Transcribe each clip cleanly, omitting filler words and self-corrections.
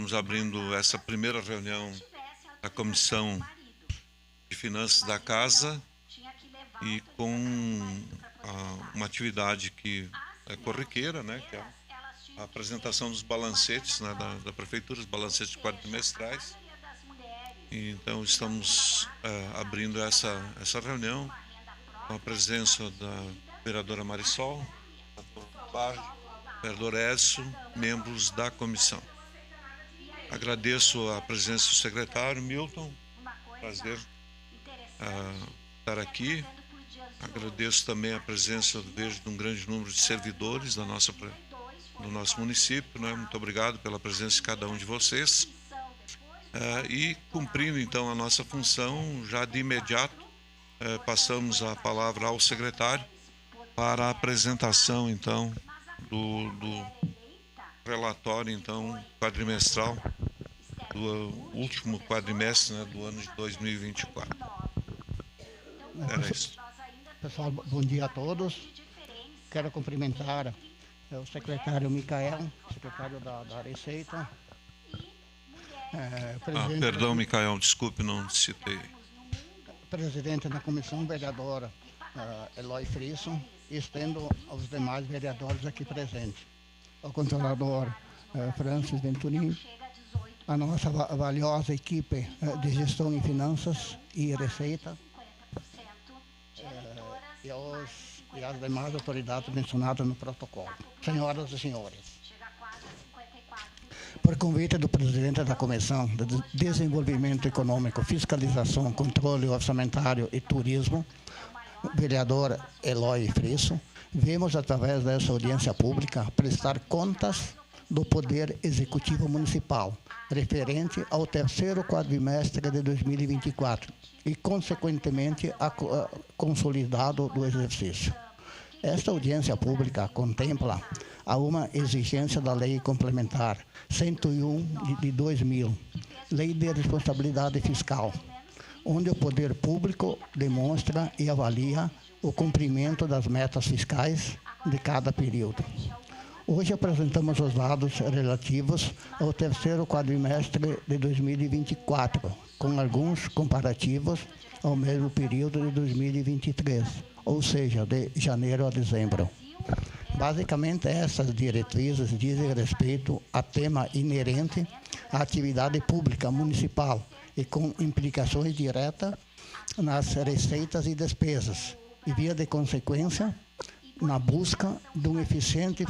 estamos abrindo essa primeira reunião da Comissão de Finanças da Casa e com uma atividade que é corriqueira, né, que é a apresentação dos balancetes, né, da Prefeitura, os balancetes quadrimestrais. Então, estamos abrindo essa reunião com a presença da vereadora Marisol, vereador Edson, membros da comissão. Agradeço a presença do secretário Milton, prazer estar aqui. Agradeço também a presença, vejo, de um grande número de servidores do nosso município, né? Muito obrigado pela presença de cada um de vocês. E cumprindo então a nossa função, já de imediato passamos a palavra ao secretário para a apresentação então do relatório então quadrimestral do último quadrimestre, né, do ano de 2024. Era isso. Pessoal, bom dia a todos. Quero cumprimentar o secretário Micael, secretário da Receita. Perdão, Micael, desculpe, não citei. Presidente da comissão, vereadora Eloy Frisso, e estendo aos demais vereadores aqui presentes. Ao controlador Francis Venturini, a nossa valiosa equipe de gestão em finanças e receita, e as demais autoridades mencionadas no protocolo. Senhoras e senhores, por convite do presidente da Comissão de Desenvolvimento Econômico, Fiscalização, Controle Orçamentário e Turismo, vereador Eloy Frisso, vemos através dessa audiência pública prestar contas do Poder Executivo Municipal, referente ao terceiro quadrimestre de 2024 e, consequentemente, consolidado do exercício. Esta audiência pública contempla uma exigência da Lei Complementar 101 de 2000, Lei de Responsabilidade Fiscal, onde o poder público demonstra e avalia o cumprimento das metas fiscais de cada período. Hoje apresentamos os dados relativos ao terceiro quadrimestre de 2024, com alguns comparativos ao mesmo período de 2023, ou seja, de janeiro a dezembro. Basicamente, essas diretrizes dizem respeito a tema inerente à atividade pública municipal e com implicações diretas nas receitas e despesas, e, via de consequência, na busca de uma eficiente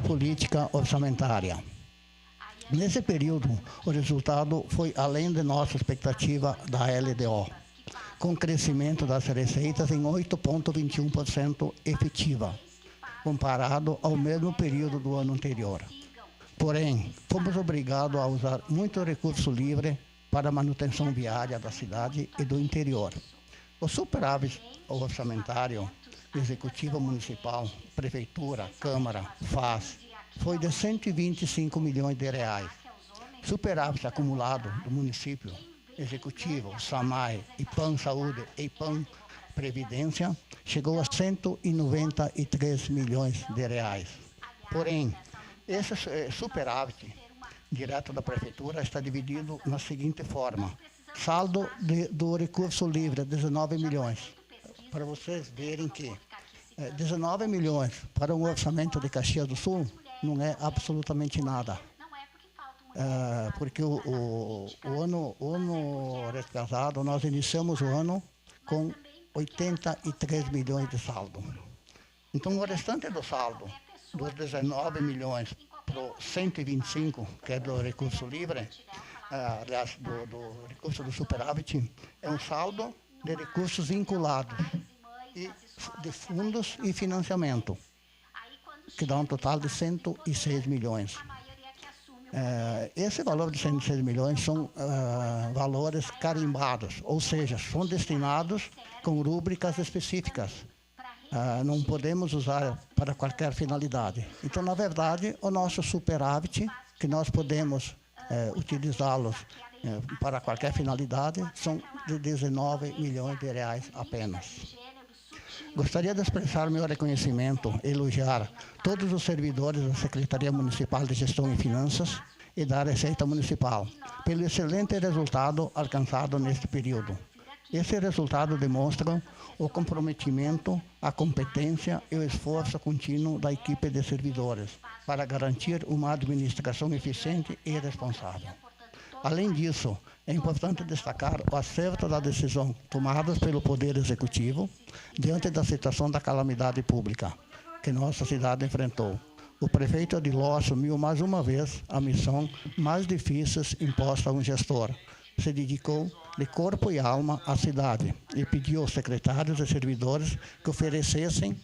política orçamentária. Nesse período, o resultado foi além de nossa expectativa da LDO, com crescimento das receitas em 8,21% efetiva, comparado ao mesmo período do ano anterior. Porém, fomos obrigados a usar muito recurso livre para a manutenção viária da cidade e do interior. O superávit orçamentário Executivo Municipal, Prefeitura, Câmara, FAS, foi de 125 milhões de reais. Superávit acumulado do município, Executivo, SAMAI, IPAM Saúde e IPAM Previdência, chegou a 193 milhões de reais. Porém, esse superávit direto da Prefeitura está dividido na seguinte forma: saldo do recurso livre, 19 milhões. Para vocês verem que 19 milhões para um orçamento de Caxias do Sul não é absolutamente nada. Porque o ano retrasado, nós iniciamos o ano com 83 milhões de saldo. Então, o restante do saldo, dos 19 milhões para o 125, que é do recurso livre, do recurso do superávit, é um saldo de recursos vinculados e de fundos e financiamento, que dá um total de 106 milhões. Esse valor de 106 milhões são valores carimbados, ou seja, são destinados com rúbricas específicas. Não podemos usar para qualquer finalidade. Então, na verdade, o nosso superávit, que nós podemos utilizá-los para qualquer finalidade, são de 19 milhões de reais apenas. Gostaria de expressar meu reconhecimento e elogiar todos os servidores da Secretaria Municipal de Gestão e Finanças e da Receita Municipal, pelo excelente resultado alcançado neste período. Esse resultado demonstra o comprometimento, a competência e o esforço contínuo da equipe de servidores para garantir uma administração eficiente e responsável. Além disso, é importante destacar o acerto da decisão tomada pelo Poder Executivo diante da situação da calamidade pública que nossa cidade enfrentou. O prefeito Adiló assumiu mais uma vez a missão mais difícil imposta a um gestor. Se dedicou de corpo e alma à cidade e pediu aos secretários e servidores que oferecessem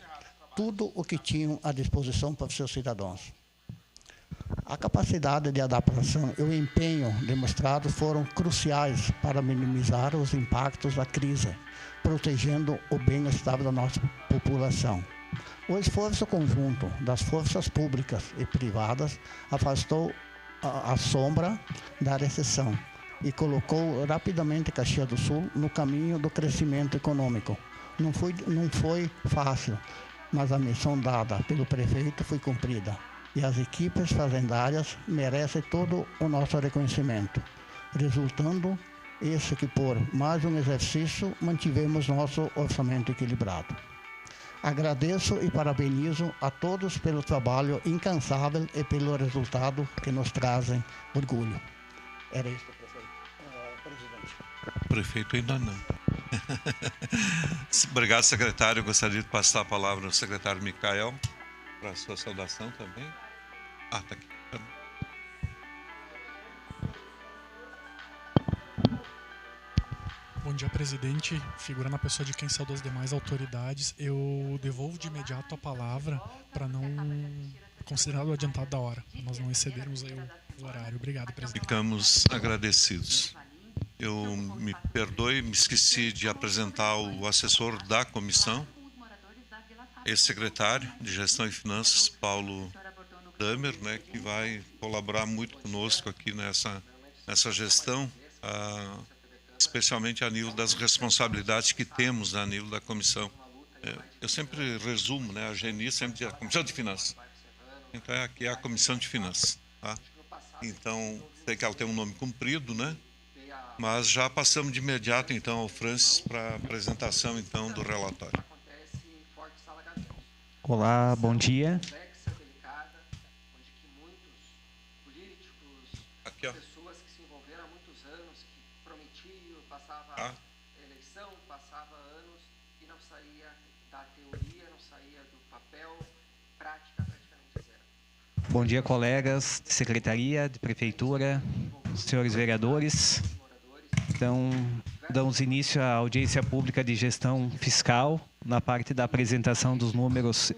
tudo o que tinham à disposição para os seus cidadãos. A capacidade de adaptação e o empenho demonstrados foram cruciais para minimizar os impactos da crise, protegendo o bem-estar da nossa população. O esforço conjunto das forças públicas e privadas afastou a sombra da recessão e colocou rapidamente Caxias do Sul no caminho do crescimento econômico. Não foi fácil, mas a missão dada pelo prefeito foi cumprida. E as equipes fazendárias merecem todo o nosso reconhecimento, resultando esse que, por mais um exercício, mantivemos nosso orçamento equilibrado. Agradeço e parabenizo a todos pelo trabalho incansável e pelo resultado que nos trazem orgulho. Era isso, presidente. Prefeito ainda não. Obrigado, secretário. Eu gostaria de passar a palavra ao secretário Micael para a sua saudação também. Está aqui. Bom dia, presidente. Figurando a pessoa de quem saudou as demais autoridades, eu devolvo de imediato a palavra para não considerar o adiantado da hora, para nós não excedermos aí o horário. Obrigado, presidente. Ficamos agradecidos. Eu me perdoe, me esqueci de apresentar o assessor da comissão, ex-secretário de Gestão e Finanças, Paulo Damer, né, que vai colaborar muito conosco aqui nessa gestão, especialmente a nível das responsabilidades que temos a nível da comissão. Eu sempre resumo, né, a GNI sempre diz a Comissão de Finanças. Então, aqui é a Comissão de Finanças. Tá? Então, sei que ela tem um nome comprido, né? Mas já passamos de imediato, então, ao Francis para a apresentação, então, do relatório. Olá, bom dia. Aqui, ó. Pessoas que se envolveram há muitos anos, que prometiam, passava eleição, passava anos e não saía da teoria, não saía do papel, prática praticamente zero. Bom dia, colegas de secretaria, de prefeitura, senhores vereadores. Então, damos início à audiência pública de gestão fiscal, na parte da apresentação dos números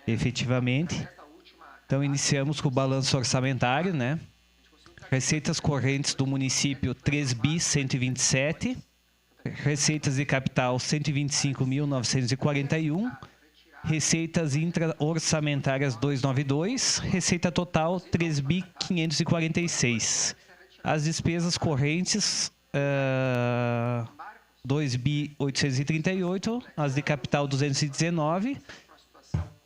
efetivamente. Então, iniciamos com o balanço orçamentário, né? Receitas correntes do município 3.127, receitas de capital 125.941, receitas intra-orçamentárias 292, receita total 3.546. As despesas correntes 2.838, as de capital 219,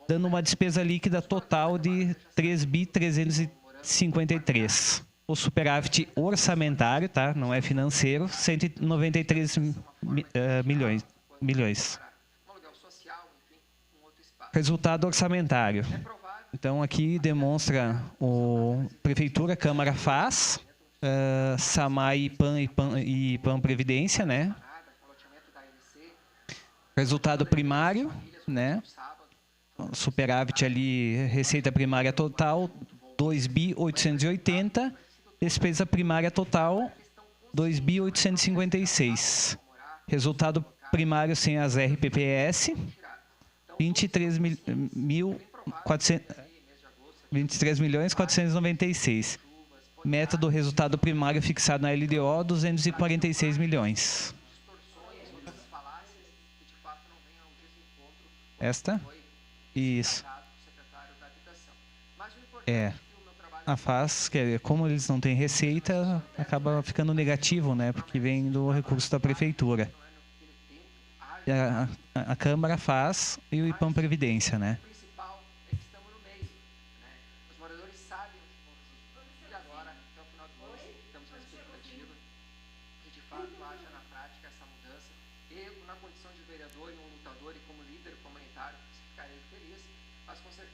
dando uma despesa líquida total de 3.353. O superávit orçamentário, tá? Não é financeiro, 193 milhões. Resultado orçamentário. Então, aqui demonstra o Prefeitura, Câmara faz, SAMAI, e PAN Previdência, né? Resultado primário, né? Superávit ali, receita primária total, 2.880, despesa primária total, 2.856. Resultado primário sem as RPPS, 23.496. Meta do resultado primário fixado na LDO, 246 milhões. Esta? Isso. A FAS, como eles não têm receita, acaba ficando negativo, né? Porque vem do recurso da prefeitura. E a Câmara faz e o IPAM Previdência, né?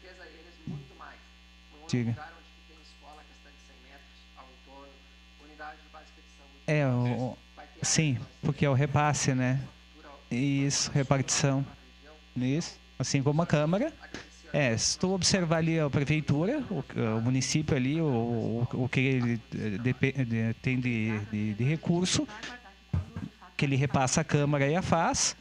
certeza eles muito mais. Num Diga. lugar onde que tem escola que está de 100 metros ao entorno, unidade básica de saúde. Vai ter sim, porque é o repasse, né? Isso, repartição. Isso, assim como a Câmara. Se tu observar ali a prefeitura, o município ali, o que ele tem de recurso, que ele repassa a Câmara e a FAS,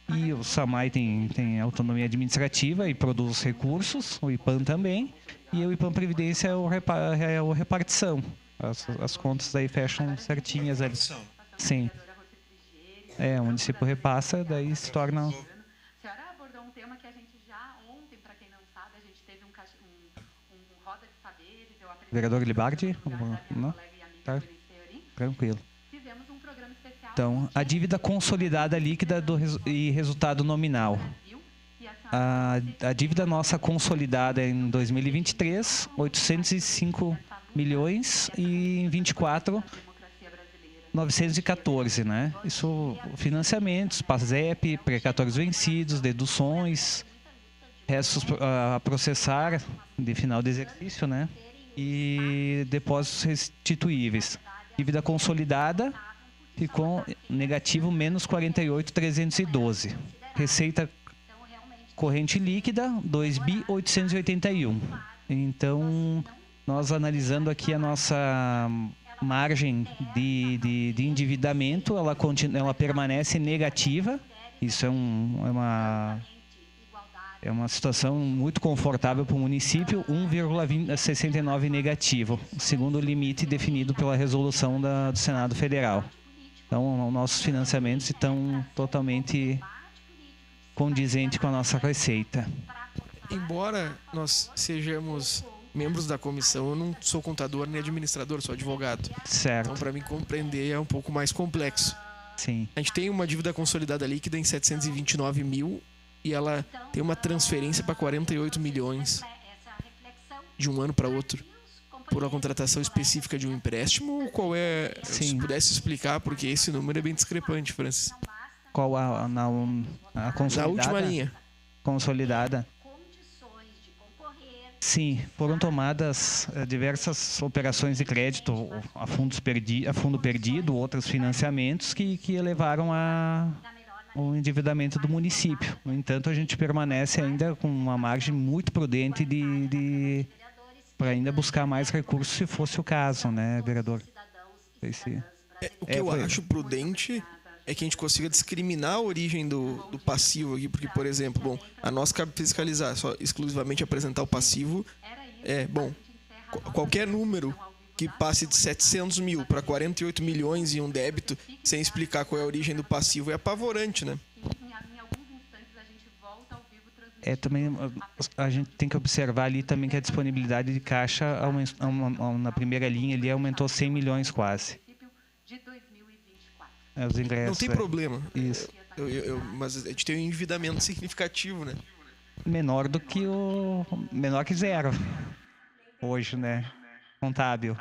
e o SAMAI tem autonomia administrativa e produz recursos, o IPAM também, e o IPAM Previdência é o repartição. As contas aí fecham certinhas ali. Sim. O município repassa, daí se torna... A senhora abordou um tema que a gente já ontem, para quem não sabe, a gente teve um roda de saberes. Vereador Libardi? Não? Tá. Tranquilo. Fizemos um programa especial. Então, a dívida consolidada líquida e resultado nominal. A dívida nossa consolidada em 2023, 805 milhões e em 24, 914, né? Isso, financiamentos, PASEP, precatórios vencidos, deduções, restos a processar de final de exercício, né? E depósitos restituíveis. Dívida consolidada ficou negativo, menos 48.312. Receita corrente líquida, 2.881. Então, nós analisando aqui a nossa margem de endividamento, ela permanece negativa. Isso é uma situação muito confortável para o município, 1,69 negativo, segundo o limite definido pela resolução do Senado Federal. Então, nossos financiamentos estão totalmente condizentes com a nossa receita. Embora nós sejamos membros da comissão, eu não sou contador nem administrador, sou advogado. Certo. Então, para mim compreender é um pouco mais complexo. Sim. A gente tem uma dívida consolidada líquida em 729 mil e ela tem uma transferência para 48 milhões de um ano para outro por uma contratação específica de um empréstimo. Qual é? Sim. Se pudesse explicar, porque esse número é bem discrepante, Francis. Qual a consolidada? Na última linha. Consolidada. Sim, foram tomadas diversas operações de crédito a fundo perdido, outros financiamentos que elevaram o endividamento do município. No entanto, a gente permanece ainda com uma margem muito prudente para ainda buscar mais recursos, se fosse o caso, né, vereador? O que eu acho prudente é que a gente consiga discriminar a origem do passivo aqui, porque, por exemplo, a nós cabe fiscalizar, só exclusivamente apresentar o passivo. Qualquer número que passe de 700 mil para 48 milhões em um débito, sem explicar qual é a origem do passivo, é apavorante, né? Também a gente tem que observar ali também que a disponibilidade de caixa na primeira linha ali aumentou 100 milhões quase. Os ingressos, não tem problema. Isso. Mas a gente tem um endividamento significativo, né? Menor que zero. Hoje, né? Contábil.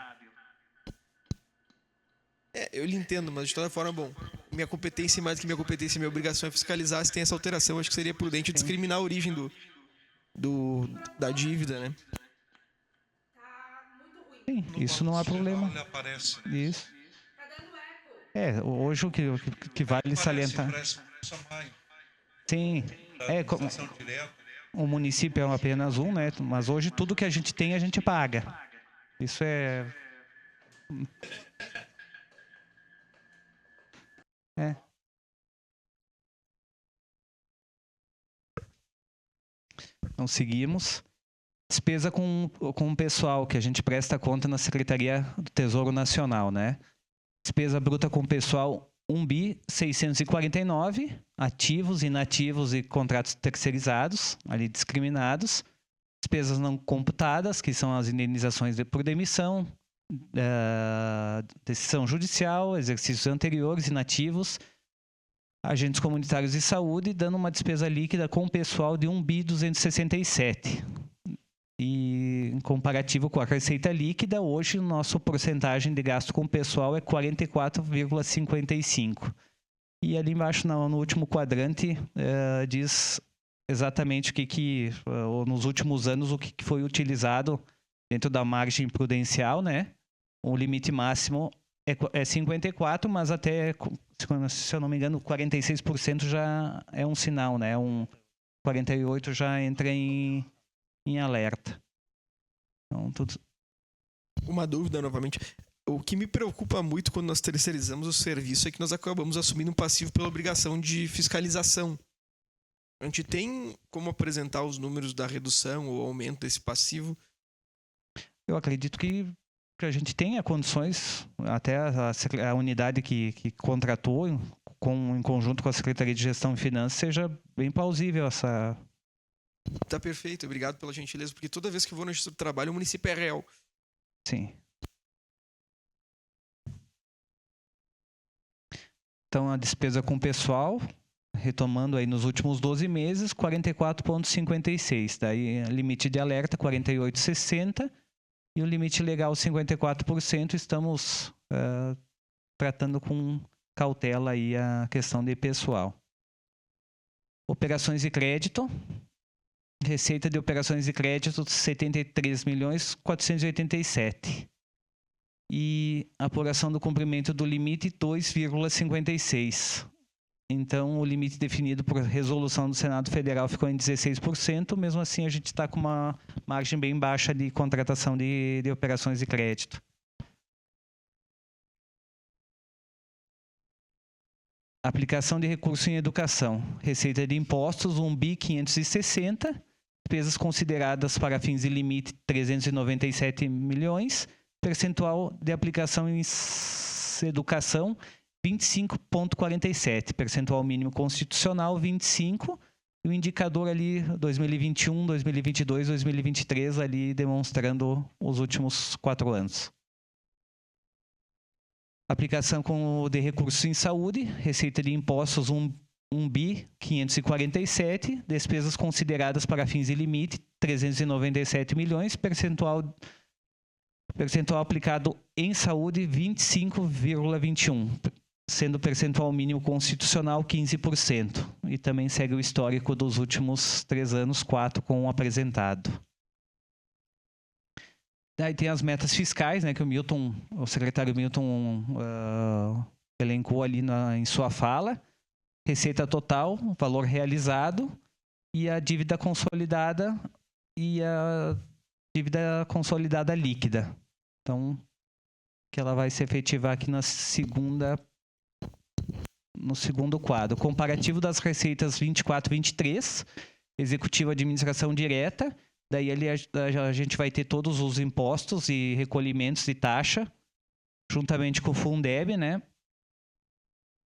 Eu lhe entendo, mas de toda forma, minha competência, mais que minha competência, minha obrigação é fiscalizar. Se tem essa alteração, acho que seria prudente discriminar a origem da dívida, né? Sim, isso não há problema. Isso. Hoje o que vale salientar. Sim, o município é apenas um, né? Mas hoje tudo que a gente tem, a gente paga. Isso é. Então, seguimos. Despesa com o pessoal, que a gente presta conta na Secretaria do Tesouro Nacional, né? Despesa bruta com pessoal, 1.649, ativos, inativos e contratos terceirizados, ali discriminados. Despesas não computadas, que são as indenizações por demissão, decisão judicial, exercícios anteriores, inativos, agentes comunitários de saúde, dando uma despesa líquida com pessoal de 1.267. E em comparativo com a receita líquida, hoje nossa porcentagem de gasto com pessoal é 44,55. E ali embaixo, no último quadrante, diz exatamente nos últimos anos, o que foi utilizado dentro da margem prudencial, né? O limite máximo é 54, mas até, se eu não me engano, 46% já é um sinal, né? 48 já entra em alerta. Então, tudo... Uma dúvida novamente. O que me preocupa muito quando nós terceirizamos o serviço é que nós acabamos assumindo um passivo pela obrigação de fiscalização. A gente tem como apresentar os números da redução ou aumento desse passivo? Eu acredito que a gente tenha condições, até a unidade que contratou em conjunto com a Secretaria de Gestão e Finanças, seja bem plausível essa... Tá perfeito, obrigado pela gentileza, porque toda vez que eu vou no Instituto do Trabalho, o município é réu. Sim. Então, a despesa com pessoal, retomando aí nos últimos 12 meses, 44,56. Daí, limite de alerta, 48,60. E o limite legal, 54%. Estamos tratando com cautela aí a questão de pessoal. Operações de crédito. Receita de operações de crédito, 73.487. E apuração do cumprimento do limite, 2,56. Então, o limite definido por resolução do Senado Federal ficou em 16%. Mesmo assim, a gente está com uma margem bem baixa de contratação de operações de crédito. Aplicação de recurso em educação. Receita de impostos, 1.560. Despesas consideradas para fins de limite, 397 milhões. Percentual de aplicação em educação, 25,47. Percentual mínimo constitucional, 25. E o indicador ali, 2021, 2022, 2023, ali demonstrando os últimos 4 anos. Aplicação de recursos em saúde, receita de impostos, 1.547, despesas consideradas para fins de limite, 397 milhões, percentual aplicado em saúde, 25,21, sendo o percentual mínimo constitucional 15%. E também segue o histórico dos últimos 3 anos, 4 com o apresentado. Daí tem as metas fiscais, né, que o secretário Milton elencou ali em sua fala. Receita total, valor realizado e a dívida consolidada e a dívida consolidada líquida. Então, que ela vai se efetivar aqui no segundo quadro. Comparativo das receitas 24 e 23, executivo administração direta. Daí ali a gente vai ter todos os impostos e recolhimentos de taxa, juntamente com o Fundeb, né?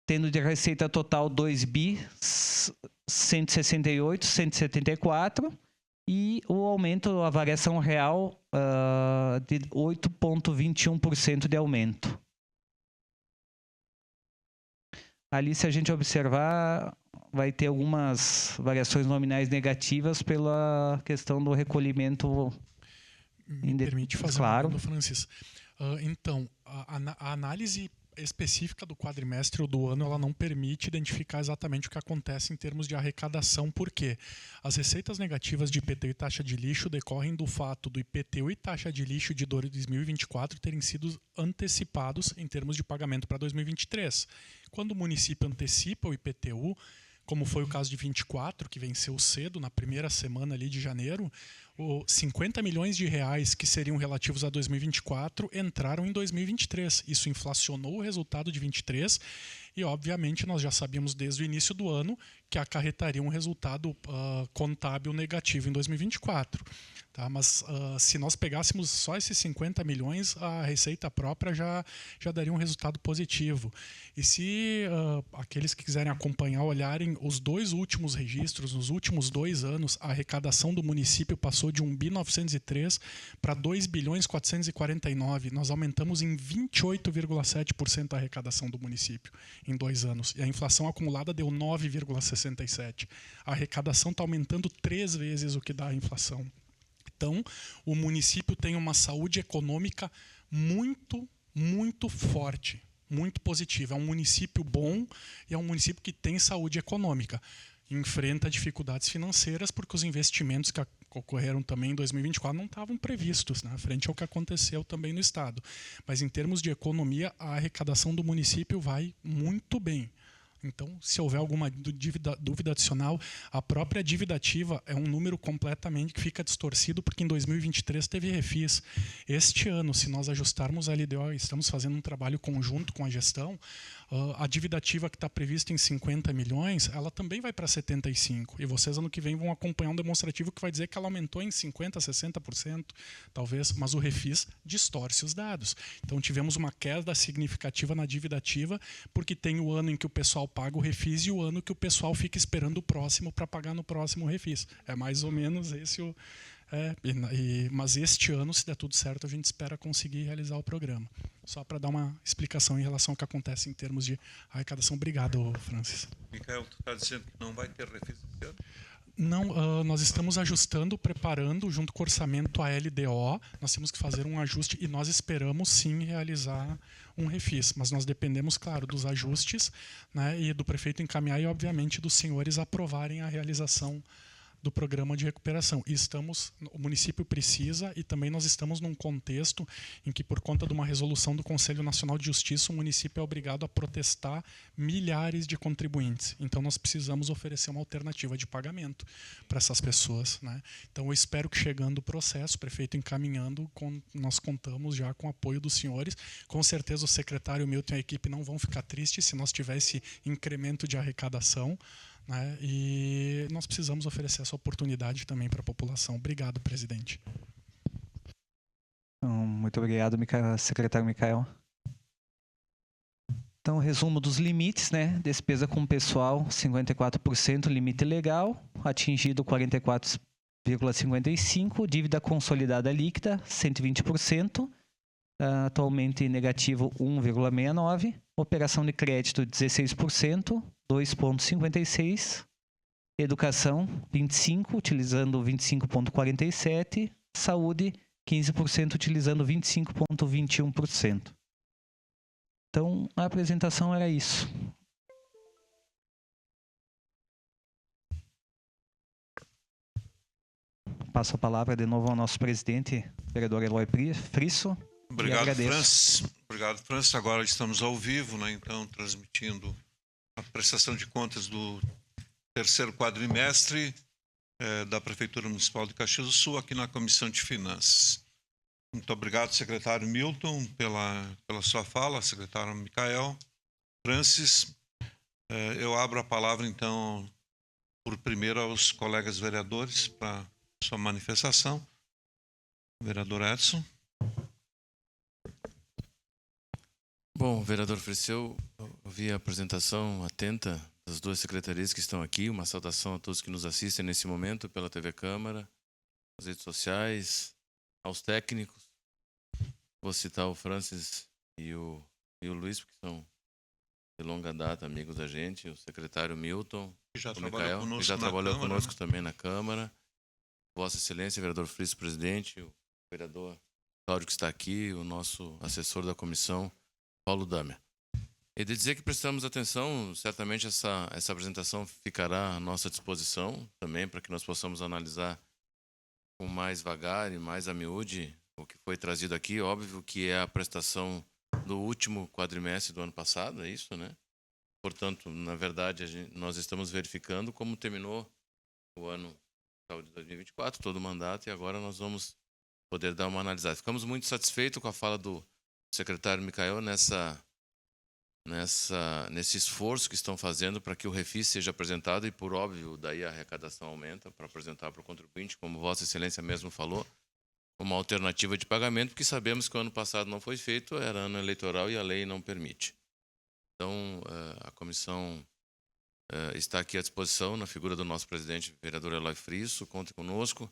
Tendo de receita total 2.168.174 e o aumento, a variação real de 8,21% de aumento. Ali, se a gente observar, vai ter algumas variações nominais negativas pela questão do recolhimento. Me permite fazer claro. uma pergunta, Francis. Então, a análise específica do quadrimestre ou do ano, ela não permite identificar exatamente o que acontece em termos de arrecadação, porque as receitas negativas de IPTU e taxa de lixo decorrem do fato do IPTU e taxa de lixo de 2024 terem sido antecipados em termos de pagamento para 2023. Quando o município antecipa o IPTU, como foi o caso de 24, que venceu cedo, na primeira semana ali de janeiro, 50 milhões de reais que seriam relativos a 2024 entraram em 2023. Isso inflacionou o resultado de 23 e, obviamente, nós já sabíamos desde o início do ano que acarretaria um resultado contábil negativo em 2024. Tá? Mas se nós pegássemos só esses 50 milhões, a receita própria já daria um resultado positivo. E se aqueles que quiserem acompanhar, olharem os 2 últimos registros, nos últimos 2 anos, a arrecadação do município passou de 1.903 para 2.449. Nós aumentamos em 28,7% a arrecadação do município em 2 anos. E a inflação acumulada deu 9,67%. A arrecadação está aumentando 3 vezes o que dá a inflação. Então, o município tem uma saúde econômica muito, muito forte, muito positiva. É um município bom e é um município que tem saúde econômica. enfrenta dificuldades financeiras porque os investimentos que ocorreram também em 2024 não estavam previstos, né, frente ao que aconteceu também no Estado. Mas, em termos de economia, a arrecadação do município vai muito bem. Então, se houver alguma dúvida adicional, a própria dívida ativa é um número completamente que fica distorcido, porque em 2023 teve refis. Este ano, se nós ajustarmos a LDO, estamos fazendo um trabalho conjunto com a gestão, a dívida ativa que está prevista em 50 milhões, ela também vai para 75. E vocês, ano que vem, vão acompanhar um demonstrativo que vai dizer que ela aumentou em 50%, 60%, talvez, mas o refis distorce os dados. Então, tivemos uma queda significativa na dívida ativa, porque tem o ano em que o pessoal paga o refis e o ano que o pessoal fica esperando o próximo para pagar no próximo refis. É mais ou menos esse o... mas este ano, se der tudo certo, a gente espera conseguir realizar o programa. Só para dar uma explicação em relação ao que acontece em termos de arrecadação. Obrigado, Francis. Micael, tu está dizendo que não vai ter refis esse ano? Não, nós estamos ajustando, preparando, junto com o orçamento, a LDO. Nós temos que fazer um ajuste e nós esperamos, sim, realizar um refis. Mas nós dependemos, claro, dos ajustes, né, e do prefeito encaminhar e, obviamente, dos senhores aprovarem a realização do programa de recuperação. E o município precisa, e também nós estamos num contexto em que, por conta de uma resolução do Conselho Nacional de Justiça, o município é obrigado a protestar milhares de contribuintes. Então, nós precisamos oferecer uma alternativa de pagamento para essas pessoas, né? Então, eu espero que, chegando o processo, o prefeito encaminhando, nós contamos já com o apoio dos senhores. Com certeza, o secretário Milton e a equipe não vão ficar tristes se nós tivermos esse incremento de arrecadação, né? E nós precisamos oferecer essa oportunidade também para a população. Obrigado, presidente. Muito obrigado, secretário Micael. Então, resumo dos limites, né? Despesa com pessoal, 54%, limite legal, atingido 44,55%, dívida consolidada líquida, 120%, atualmente negativo 1,69%, operação de crédito 16%, 2,56%, educação 25%, utilizando 25,47%, saúde 15%, utilizando 25,21%. Então, a apresentação era isso. Passo a palavra de novo ao nosso presidente, vereador Eloy Frisso. Obrigado, Francis. Obrigado, Francis. Agora estamos ao vivo, né? Então, transmitindo a prestação de contas do terceiro quadrimestre da Prefeitura Municipal de Caxias do Sul, aqui na Comissão de Finanças. Muito obrigado, secretário Milton, pela sua fala, secretário Micael. Francis, eu abro a palavra, então, por primeiro aos colegas vereadores para sua manifestação. Vereador Edson. Bom, vereador Frisseu, ouvi a apresentação atenta das duas secretarias que estão aqui. Uma saudação a todos que nos assistem nesse momento pela TV Câmara, nas redes sociais, aos técnicos. Vou citar o Francis e o Luiz, porque são de longa data amigos da gente, o secretário Milton, Que já o trabalhou Micael, que já trabalhou Câmara, conosco né? também na Câmara. Vossa Excelência, vereador Frisso, presidente, o vereador Cláudio, que está aqui, o nosso assessor da comissão, Paulo Damer. E de dizer que prestamos atenção, certamente essa apresentação ficará à nossa disposição também, para que nós possamos analisar com mais vagar e mais a miúde o que foi trazido aqui. Óbvio que é a prestação do último quadrimestre do ano passado, é isso, né? Portanto, na verdade, nós estamos verificando como terminou o ano de 2024, todo o mandato, e agora nós vamos poder dar uma analisada. Ficamos muito satisfeitos com a fala do secretário Micael nesse esforço que estão fazendo para que o refis seja apresentado e, por óbvio, daí a arrecadação aumenta para apresentar para o contribuinte, como Vossa Excelência mesmo falou, uma alternativa de pagamento, porque sabemos que o ano passado não foi feito, era ano eleitoral e a lei não permite. Então, a comissão está aqui à disposição, na figura do nosso presidente, vereador Eloy Frisso, conte conosco.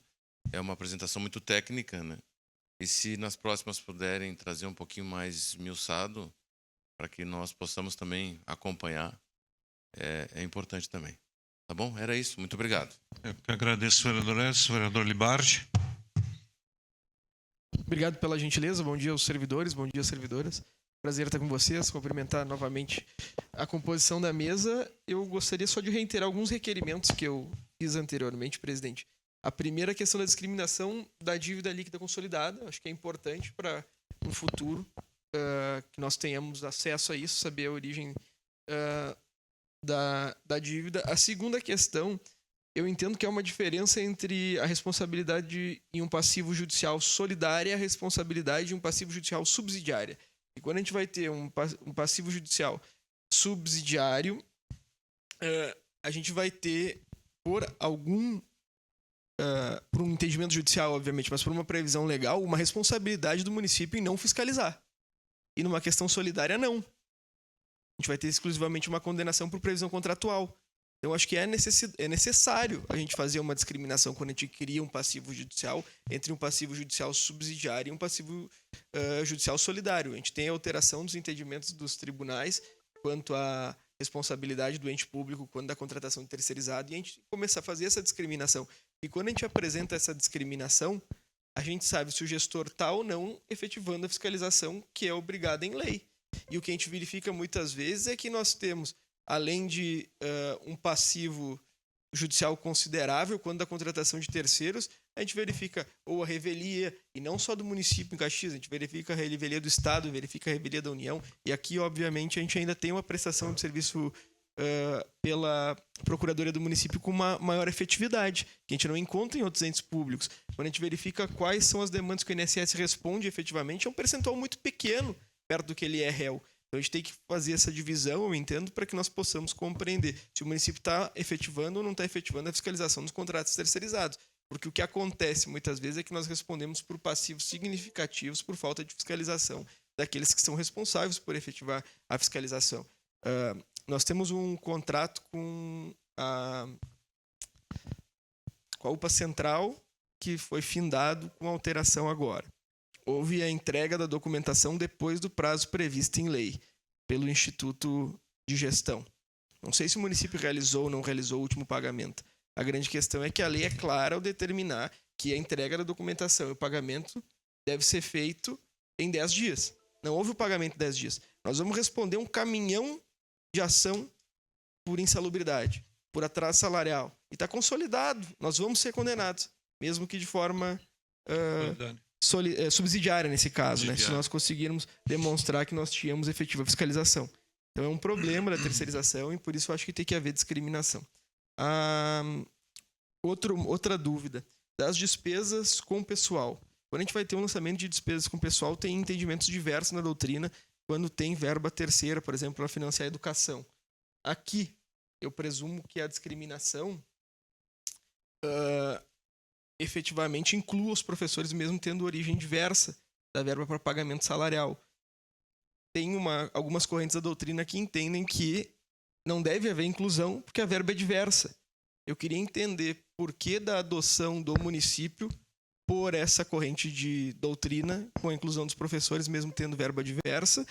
É uma apresentação muito técnica, né? E se nas próximas puderem trazer um pouquinho mais esmiuçado, para que nós possamos também acompanhar, é importante também. Tá bom? Era isso. Muito obrigado. Eu que agradeço, vereador Edson. Vereador Libardi. Obrigado pela gentileza. Bom dia aos servidores, bom dia às servidoras. Prazer estar com vocês, cumprimentar novamente a composição da mesa. Eu gostaria só de reiterar alguns requerimentos que eu fiz anteriormente, presidente. A primeira questão da discriminação da dívida líquida consolidada. Acho que é importante para no futuro que nós tenhamos acesso a isso, saber a origem da dívida. A segunda questão, eu entendo que há uma diferença entre a responsabilidade em um passivo judicial solidária e a responsabilidade em um passivo judicial subsidiária. E quando a gente vai ter um passivo judicial subsidiário, a gente vai ter, por um entendimento judicial, obviamente, mas por uma previsão legal, uma responsabilidade do município em não fiscalizar. E numa questão solidária, não. A gente vai ter exclusivamente uma condenação por previsão contratual. Então, acho que é necessário a gente fazer uma discriminação quando a gente cria um passivo judicial entre um passivo judicial subsidiário e um passivo judicial solidário. A gente tem a alteração dos entendimentos dos tribunais quanto à responsabilidade do ente público quando da contratação terceirizada, e a gente começar a fazer essa discriminação. E quando a gente apresenta essa discriminação, a gente sabe se o gestor está ou não efetivando a fiscalização que é obrigada em lei. E o que a gente verifica muitas vezes é que nós temos, além de um passivo judicial considerável, quando da contratação de terceiros, a gente verifica ou a revelia, e não só do município em Caxias, a gente verifica a revelia do Estado, verifica a revelia da União, e aqui, obviamente, a gente ainda tem uma prestação de serviço pela Procuradoria do Município com uma maior efetividade, que a gente não encontra em outros entes públicos. Quando a gente verifica quais são as demandas que o INSS responde efetivamente, é um percentual muito pequeno perto do que ele é réu. Então, a gente tem que fazer essa divisão, eu entendo, para que nós possamos compreender se o município está efetivando ou não está efetivando a fiscalização dos contratos terceirizados. Porque o que acontece muitas vezes é que nós respondemos por passivos significativos por falta de fiscalização daqueles que são responsáveis por efetivar a fiscalização. Nós temos um contrato com a UPA Central que foi findado com alteração agora. Houve a entrega da documentação depois do prazo previsto em lei pelo Instituto de Gestão. Não sei se o município realizou ou não realizou o último pagamento. A grande questão é que a lei é clara ao determinar que a entrega da documentação e o pagamento deve ser feito em 10 dias. Não houve o pagamento em 10 dias. Nós vamos responder um caminhão de ação por insalubridade, por atraso salarial. E está consolidado. Nós vamos ser condenados, mesmo que de forma subsidiária nesse caso, né? Se nós conseguirmos demonstrar que nós tínhamos efetiva fiscalização. Então é um problema da terceirização e por isso eu acho que tem que haver discriminação. Outra dúvida, das despesas com pessoal. Quando a gente vai ter um lançamento de despesas com pessoal, tem entendimentos diversos na doutrina quando tem verba terceira, por exemplo, para financiar a educação. Aqui, eu presumo que a discriminação efetivamente inclua os professores, mesmo tendo origem diversa da verba para pagamento salarial. Tem algumas correntes da doutrina que entendem que não deve haver inclusão porque a verba é diversa. Eu queria entender por que da adoção do município por essa corrente de doutrina com a inclusão dos professores, mesmo tendo verba diversa.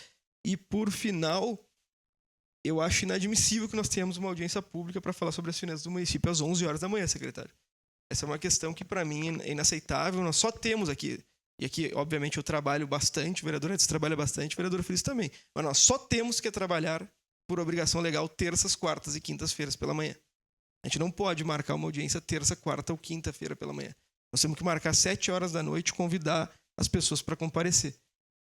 E, por final, eu acho inadmissível que nós tenhamos uma audiência pública para falar sobre as finanças do município às 11 horas da manhã, secretário. Essa é uma questão que, para mim, é inaceitável. Nós só temos aqui, e aqui, obviamente, eu trabalho bastante, o vereador Edson trabalha bastante, o vereador Feliz também, mas nós só temos que trabalhar por obrigação legal terças, quartas e quintas-feiras pela manhã. A gente não pode marcar uma audiência terça, quarta ou quinta-feira pela manhã. Nós temos que marcar 7 horas da noite e convidar as pessoas para comparecer.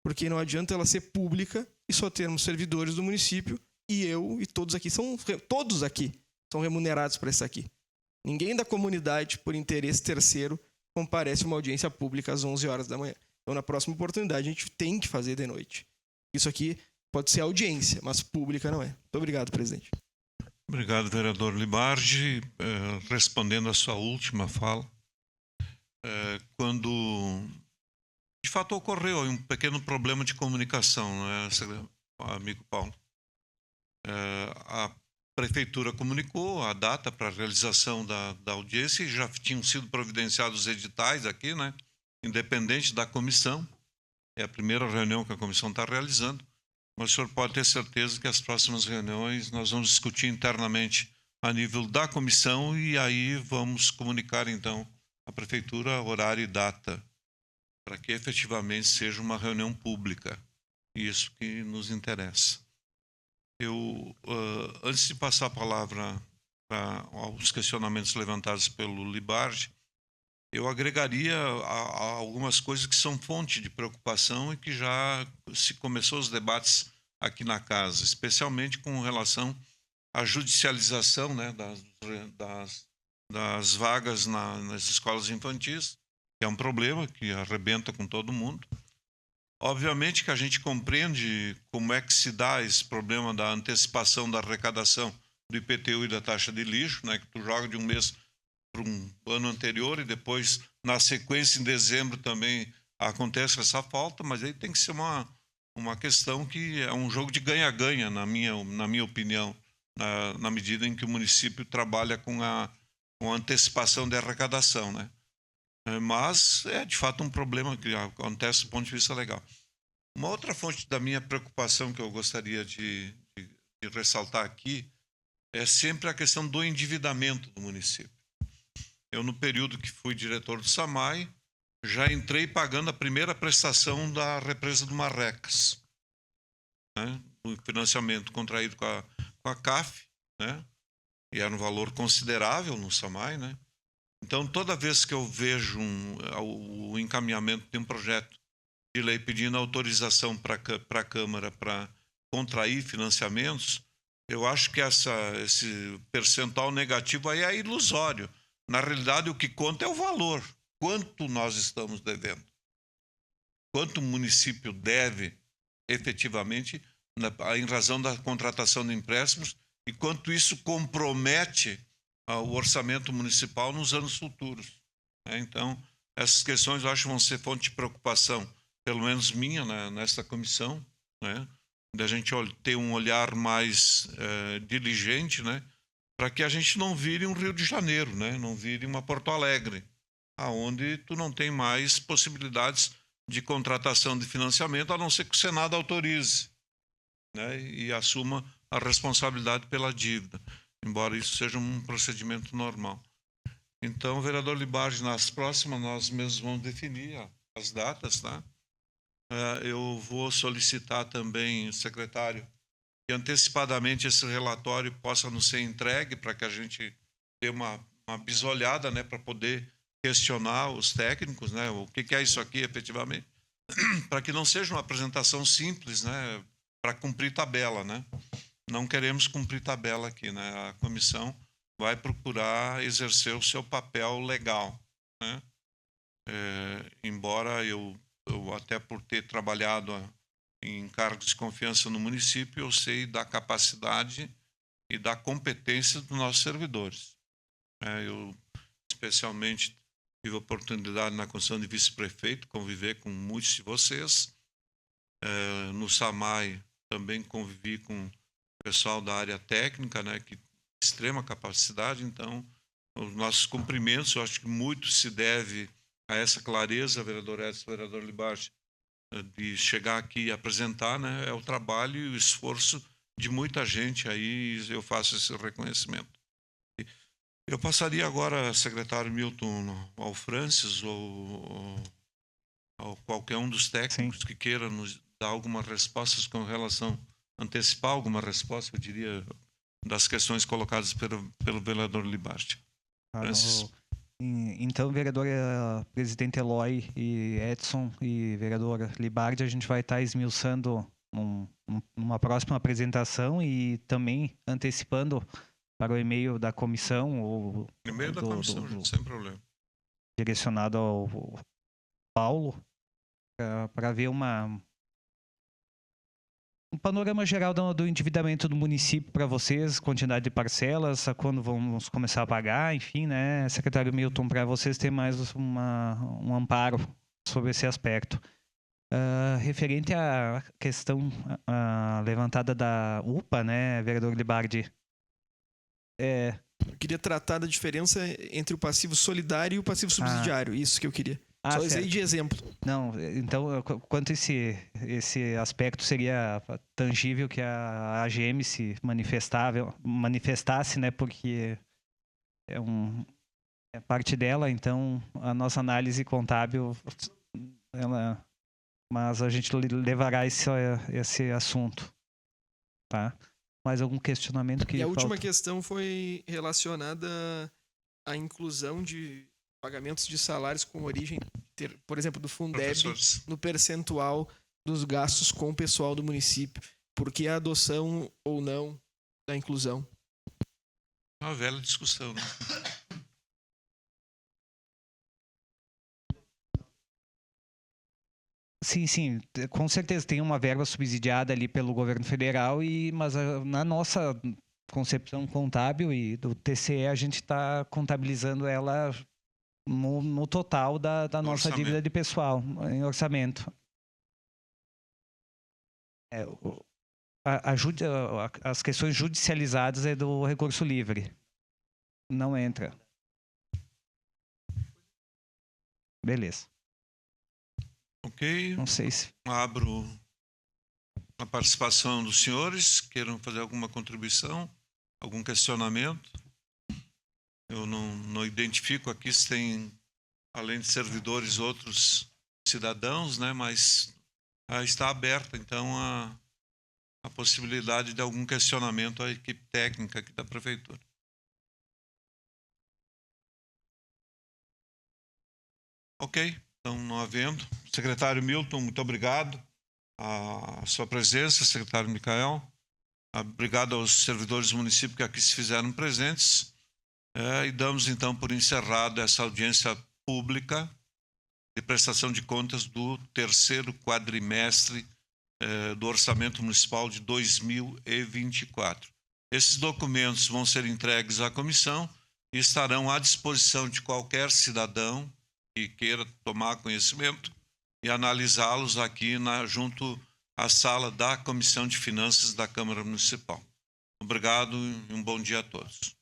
Porque não adianta ela ser pública e só termos servidores do município e eu e todos aqui são remunerados para estar aqui. Ninguém da comunidade, por interesse terceiro, comparece a uma audiência pública às 11 horas da manhã. Então, na próxima oportunidade, a gente tem que fazer de noite. Isso aqui pode ser audiência, mas pública não é. Muito obrigado, presidente. Obrigado, vereador Libardi. Respondendo à sua última fala, quando de fato ocorreu um pequeno problema de comunicação, não é, amigo Paulo? A prefeitura comunicou a data para a realização da audiência e já tinham sido providenciados os editais aqui, né? Independente da comissão. É a primeira reunião que a comissão está realizando, mas o senhor pode ter certeza que as próximas reuniões nós vamos discutir internamente a nível da comissão e aí vamos comunicar, então, à prefeitura horário e data para que efetivamente seja uma reunião pública. isso que nos interessa. Eu, antes de passar a palavra aos questionamentos levantados pelo Libardi, eu agregaria a algumas coisas que são fonte de preocupação e que já se começou os debates aqui na casa, especialmente com relação à judicialização, né, das vagas nas escolas infantis, que é um problema que arrebenta com todo mundo. Obviamente que a gente compreende como é que se dá esse problema da antecipação da arrecadação do IPTU e da taxa de lixo, né, que tu joga de um mês para um ano anterior e depois, na sequência, em dezembro também acontece essa falta, mas aí tem que ser uma questão que é um jogo de ganha-ganha, na minha opinião, na medida em que o município trabalha com a antecipação da arrecadação, né? Mas é de fato um problema que acontece do ponto de vista legal. Uma outra fonte da minha preocupação que eu gostaria de ressaltar aqui é sempre a questão do endividamento do município. Eu, no período que fui diretor do SAMAI, já entrei pagando a primeira prestação da represa do Marrecas, né? O financiamento contraído com a CAF, né? E era um valor considerável no SAMAI, né? Então, toda vez que eu vejo o encaminhamento de um projeto de lei pedindo autorização para a Câmara para contrair financiamentos, eu acho que esse percentual negativo aí é ilusório. Na realidade, o que conta é o valor. Quanto nós estamos devendo? Quanto o município deve, efetivamente, em razão da contratação de empréstimos, e quanto isso compromete o orçamento municipal nos anos futuros. Então, essas questões eu acho que vão ser fonte de preocupação, pelo menos minha, nesta comissão, né? Da gente ter um olhar mais diligente, né? Para que a gente não vire um Rio de Janeiro, né? Não vire uma Porto Alegre, aonde tu não tem mais possibilidades de contratação de financiamento, a não ser que o Senado autorize, né? E assuma a responsabilidade pela dívida, embora isso seja um procedimento normal. Então, vereador Libardi, nas próximas nós mesmos vamos definir as datas, tá? Eu vou solicitar também, secretário, que antecipadamente esse relatório possa nos ser entregue para que a gente dê uma bisolhada, né, para poder questionar os técnicos, né, o que é isso aqui efetivamente, para que não seja uma apresentação simples, né, para cumprir tabela, né? Não queremos cumprir tabela aqui, né? A comissão vai procurar exercer o seu papel legal, né? Embora eu até por ter trabalhado em cargos de confiança no município, eu sei da capacidade e da competência dos nossos servidores. Eu, especialmente, tive a oportunidade na condição de vice-prefeito conviver com muitos de vocês. No SAMAI também convivi com o pessoal da área técnica, né, que tem extrema capacidade. Então, os nossos cumprimentos, eu acho que muito se deve a essa clareza, vereador Edson, vereador Libardi, de chegar aqui e apresentar, né, é o trabalho e o esforço de muita gente aí, eu faço esse reconhecimento. Eu passaria agora, secretário Milton, ao Francis ou qualquer um dos técnicos Sim. que queira nos dar algumas respostas com relação, antecipar alguma resposta, eu diria, das questões colocadas pelo vereador Libardi. Francis. Então, vereador presidente Eloy e Edson e vereador Libardi, a gente vai estar esmiuçando numa próxima apresentação e também antecipando para o e-mail da comissão. Ou e-mail da comissão, sem problema. Direcionado ao Paulo, para ver um panorama geral do endividamento do município para vocês, quantidade de parcelas, quando vamos começar a pagar, enfim, né, secretário Milton, para vocês terem mais um amparo sobre esse aspecto. Referente à questão levantada da UPA, né, vereador Libardi? Eu queria tratar da diferença entre o passivo solidário e o passivo subsidiário, isso que eu queria. Só usei de exemplo. Não, então, quanto esse aspecto seria tangível que a AGM se manifestasse, né, porque é parte dela, então a nossa análise contábil, ela mas a gente levará esse assunto, tá? Mais algum questionamento que E a última falta? questão foi relacionada à inclusão de pagamentos de salários com origem, por exemplo, do Fundeb Professores. no percentual dos gastos com o pessoal do município. Por que a adoção ou não da inclusão? Uma velha discussão, né? Sim, com certeza tem uma verba subsidiada ali pelo governo federal, mas na nossa concepção contábil e do TCE a gente está contabilizando ela no total da nossa Orçamento. dívida de pessoal, em orçamento. As questões judicializadas é do recurso livre. Não entra. Beleza. Ok. Não sei se... Abro a participação dos senhores. Queiram fazer alguma contribuição? Algum questionamento? Eu não identifico aqui se tem, além de servidores, outros cidadãos, né? Mas está aberta, então, a possibilidade de algum questionamento à equipe técnica aqui da Prefeitura. Ok, então não havendo. Secretário Milton, muito obrigado. A sua presença, secretário Micael. Obrigado aos servidores do município que aqui se fizeram presentes. E damos, então, por encerrada essa audiência pública de prestação de contas do terceiro quadrimestre do Orçamento Municipal de 2024. Esses documentos vão ser entregues à comissão e estarão à disposição de qualquer cidadão que queira tomar conhecimento e analisá-los aqui junto à sala da Comissão de Finanças da Câmara Municipal. Obrigado e um bom dia a todos.